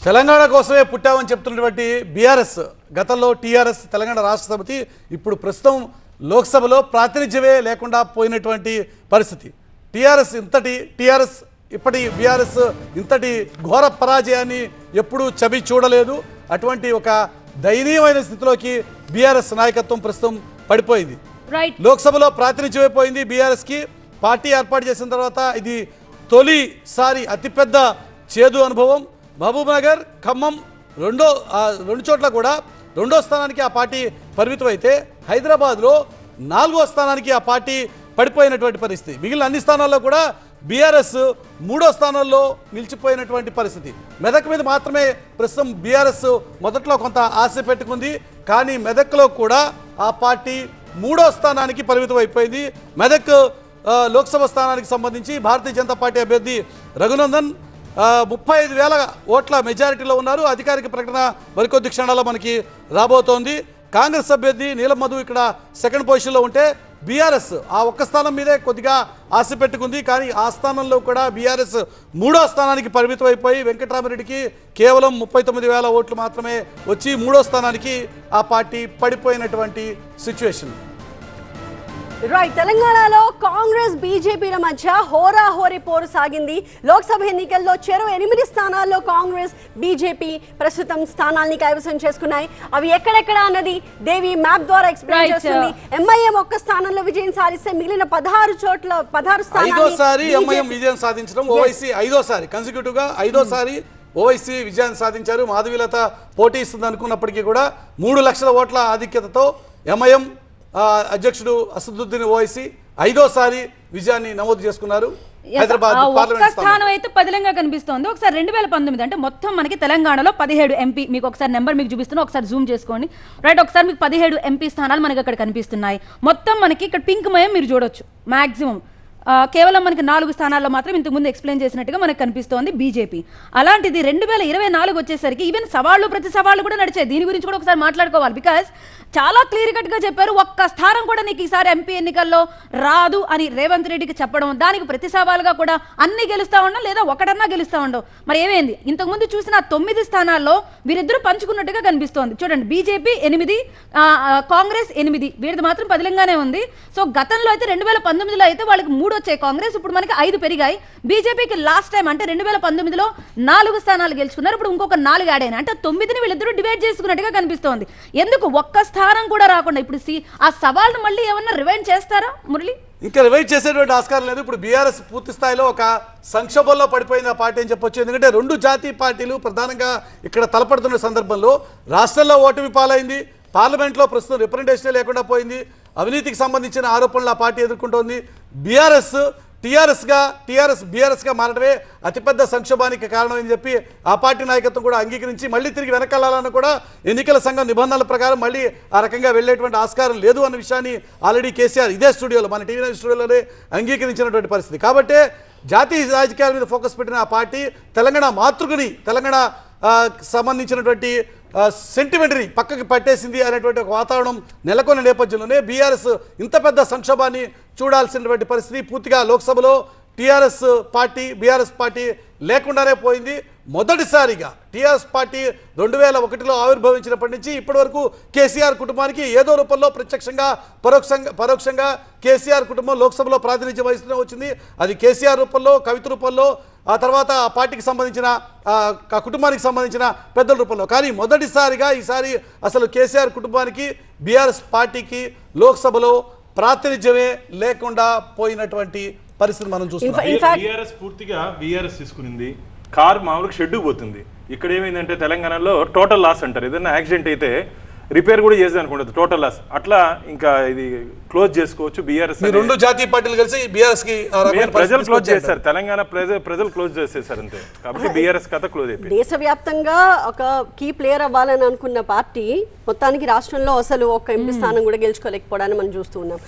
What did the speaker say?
తెలంగాణ కోసమే పుట్టామని చెప్తున్నటువంటి బీఆర్ఎస్ గతంలో టీఆర్ఎస్ తెలంగాణ రాష్ట్ర సమితి ఇప్పుడు ప్రస్తుతం లోక్సభలో ప్రాతినిధ్యమే లేకుండా పోయినటువంటి పరిస్థితి. ఇప్పటి బీఆర్ఎస్ ఇంతటి ఘోర పరాజయాన్ని ఎప్పుడూ చవి చూడలేదు. అటువంటి ఒక దయనీయమైన స్థితిలోకి బీఆర్ఎస్ నాయకత్వం ప్రస్తుతం పడిపోయింది. లోక్సభలో ప్రాతినిధ్యమే పోయింది బీఆర్ఎస్కి. పార్టీ ఏర్పాటు చేసిన తర్వాత ఇది తొలిసారి అతిపెద్ద చేదు అనుభవం. మహబూబ్ నగర్, ఖమ్మం రెండు చోట్ల కూడా రెండో స్థానానికి ఆ పార్టీ పరిమితం అయితే హైదరాబాద్లో 4వ స్థానానికి ఆ పార్టీ పడిపోయినటువంటి పరిస్థితి. మిగిలిన అన్ని స్థానాల్లో కూడా బీఆర్ఎస్ 3వ స్థానంలో నిలిచిపోయినటువంటి పరిస్థితి. మెదక్ మీద మాత్రమే ప్రస్తుతం బీఆర్ఎస్ మొదట్లో కొంత ఆశ పెట్టుకుంది. కానీ మెదక్లో కూడా ఆ పార్టీ 3వ స్థానానికి పరిమితం అయిపోయింది. మెదక్ లోక్సభ స్థానానికి సంబంధించి భారతీయ జనతా పార్టీ అభ్యర్థి రఘునందన్ 35,000 ఓట్ల మెజారిటీలో ఉన్నారు. అధికారిక ప్రకటన మరికొద్ది క్షణాల్లో మనకి రాబోతోంది. కాంగ్రెస్ అభ్యర్థి నీలం మధు ఇక్కడ సెకండ్ పొజిషన్లో ఉంటే బీఆర్ఎస్ ఆ ఒక్క స్థానం మీదే కొద్దిగా ఆశ పెట్టుకుంది. కానీ ఆ స్థానంలో కూడా బీఆర్ఎస్ 3వ స్థానానికి పరిమితం అయిపోయి వెంకటరామరెడ్డికి కేవలం 39,000 ఓట్లు మాత్రమే వచ్చి 3వ స్థానానికి ఆ పార్టీ పడిపోయినటువంటి సిచ్యువేషన్. తెలంగాణలో కాంగ్రెస్ బీజేపీల మధ్య హోరాహోరీ పోరు సాగింది. లోక్సభ ఎన్నికల్లో చెరో 8 స్థానాల్లో కాంగ్రెస్ బీజేపీ ప్రస్తుతం స్థానాల్ని కైవసం చేసుకున్నాయి. అవి ఎక్కడెక్కడ అన్నది దేవి మ్యాప్ ద్వారా ఎక్స్ప్లెయిన్ చేస్తుంది. ఎంఐఎం ఒక్క స్థానంలో విజయం సాధిస్తే మిగిలిన 16 స్థానాలు ఎంఐఎం విజయం సాధించడం, ఓవైసీ కన్సిక్యూటివ్ గా 5వ సారి ఓవైసీ విజయాన్ని సాధించారు. మాధవీలత పోటీ ఇస్తుంది అనుకున్నప్పటికీ కూడా 3 లక్షల ఓట్ల ఆధిక్యతతో ఎంఐఎం అధ్యక్షుడు అసదుద్దీన్ ఓవైసీ 5వ సారి విజయాన్ని నమోదు చేసుకున్నారు. హైదరాబాద్ పార్లమెంట్ స్థానం అయితే పదిలంగా కనిపిస్తోంది. ఒకసారి 2019 అంటే మొత్తం మనకి తెలంగాణలో 17 ఎంపీ, మీకు ఒకసారి నెంబర్ మీకు చూపిస్తున్నా, ఒకసారి జూమ్ చేసుకోండి. ఒకసారి మీకు 17 ఎంపీ స్థానాలు మనకి అక్కడ కనిపిస్తున్నాయి. మొత్తం మనకి ఇక్కడ పింక్ మయం మీరు చూడొచ్చు. మాక్సిమం కేవలం మనకి 4 స్థానాల్లో మాత్రం ఇంతకుముందు ఎక్స్ప్లెయిన్ చేసినట్టుగా మనకు కనిపిస్తోంది బీజేపీ. అలాంటిది 2024 వచ్చేసరికి ఈవెన్ ప్రతి సవాళ్ళు కూడా నడిచాయి. దీని గురించి కూడా ఒకసారి మాట్లాడుకోవాలి. బికాస్ చాలా క్లియర్ కట్గా చెప్పారు, ఒక్క స్థానం కూడా నీకు ఈసారి ఎంపీ ఎన్నికల్లో రాదు అని రేవంత్ రెడ్డికి చెప్పడం, దానికి ప్రతి సవాలుగా కూడా అన్ని గెలుస్తా ఉండడం లేదా ఒకటన్నా గెలుస్తా ఉండవు. మరి ఏమైంది? ఇంతకుముందు చూసిన 9 స్థానాల్లో వీరిద్దరూ పంచుకున్నట్టుగా కనిపిస్తోంది. చూడండి, బీజేపీ 8, కాంగ్రెస్ 8, వీరిది మాత్రం పదిలంగానే ఉంది. సో గతంలో అయితే 2019లో అయితే వాళ్ళకి 3 వచ్చాయి కాంగ్రెస్, ఇప్పుడు మనకి 5 పెరిగాయి. బీజేపీకి లాస్ట్ టైం అంటే 2019లో 4 స్థానాలు గెలుచుకున్నారు, ఇప్పుడు ఇంకొక 4 యాడ్ అయినాయి. అంటే 9ని వీళ్ళిద్దరూ డివైడ్ చేసుకున్నట్టుగా కనిపిస్తోంది. ఎందుకు ఒక్క స్థానం కూడా రాకుండా ఇప్పుడు ఆ సవాల్ను మళ్ళీ ఏమన్నా రివైండ్ చేస్తారా మురళి? ఇంకా రివైండ్ చేసేటువంటి ఆస్కారం లేదు. ఇప్పుడు బీఆర్ఎస్ పూర్తి స్థాయిలో ఒక సంక్షోభంలో పడిపోయింది ఆ పార్టీ అని చెప్పొచ్చు. ఎందుకంటే 2 జాతీయ పార్టీలు ప్రధానంగా ఇక్కడ తలపడుతున్న సందర్భంలో రాష్ట్రంలో ఓటమి పాలైంది. పార్లమెంట్లో ప్రస్తుతం రిప్రజెంటేషన్ లేకుండా పోయింది. అవినీతికి సంబంధించిన ఆరోపణలు ఆ పార్టీ ఎదుర్కొంటోంది. బీఆర్ఎస్గా మారడమే అతిపెద్ద సంక్షోభానికి కారణమని చెప్పి ఆ పార్టీ నాయకత్వం కూడా అంగీకరించి మళ్ళీ తిరిగి వెనకాలని కూడా ఎన్నికల సంఘం నిబంధనల ప్రకారం మళ్ళీ ఆ రకంగా వెళ్ళేటువంటి ఆస్కారం లేదు అన్న విషయాన్ని ఆల్రెడీ కేసీఆర్ ఇదే స్టూడియోలో, మన టీవీ స్టూడియోలోనే అంగీకరించినటువంటి పరిస్థితి. కాబట్టే జాతీయ రాజకీయాల మీద ఫోకస్ పెట్టిన ఆ పార్టీ తెలంగాణ మాతృకుని, తెలంగాణ సంబంధించినటువంటి సెంటిమెంటరీ పక్కకి పట్టేసింది అనేటువంటి ఒక వాతావరణం నెలకొన్న నేపథ్యంలోనే బీఆర్ఎస్ ఇంత పెద్ద సంక్షోభాన్ని చూడాల్సినటువంటి పరిస్థితి. పూర్తిగా లోక్సభలో బీఆర్ఎస్ పార్టీ లేకుండానే పోయింది. మొదటిసారిగా టీఆర్ఎస్ పార్టీ 2001లో ఆవిర్భవించినప్పటి నుంచి ఇప్పటి వరకు కేసీఆర్ కుటుంబానికి ఏదో రూపంలో ప్రత్యక్షంగా పరోక్షంగా కేసీఆర్ కుటుంబం లోక్సభలో ప్రాతినిధ్యం వహిస్తూనే వచ్చింది. అది కేసీఆర్ రూపంలో, కవిత రూపంలో, ఆ తర్వాత ఆ పార్టీకి సంబంధించిన ఆ కుటుంబానికి సంబంధించిన పెద్దల రూపంలో. కానీ మొదటిసారిగా ఈసారి అసలు కేసీఆర్ కుటుంబానికి, బీఆర్ఎస్ పార్టీకి లోక్సభలో ప్రాతినిధ్యమే లేకుండా పోయినటువంటి పరిస్థితి మనం చూస్తున్నాం. బీఆర్ఎస్ పూర్తిగా తీసుకునింది. కార్ మామూలుగా షెడ్డుకు పోతుంది. ఇక్కడ ఏమైందంటే తెలంగాణలో టోటల్ లాస్ అంటారు. ఏదైనా యాక్సిడెంట్ అయితే రిపేర్ కూడా చేద్దాం అనుకుంటుంది, టోటల్ లాస్. అట్లా ఇంకా ఇది క్లోజ్ చేసుకోవచ్చు. బీఆర్ఎస్ 2 జాతీయ పార్టీలు కలిసి బీఆర్ఎస్ కి ప్రజలు క్లోజ్ చేశారు. తెలంగాణ ప్రజలు క్లోజ్ చేసేసారు అంతే. కాబట్టి బీఆర్ఎస్ కథ క్లోజ్ అయిపోయింది. దేశవ్యాప్తంగా ఒక కీ ప్లేయర్ అవ్వాలని అనుకున్న పార్టీ మొత్తానికి రాష్ట్రంలో అసలు ఒక ఎంపీ స్థానం కూడా గెలుచుకోలేకపోవడాన్ని మనం చూస్తూ ఉన్నాం.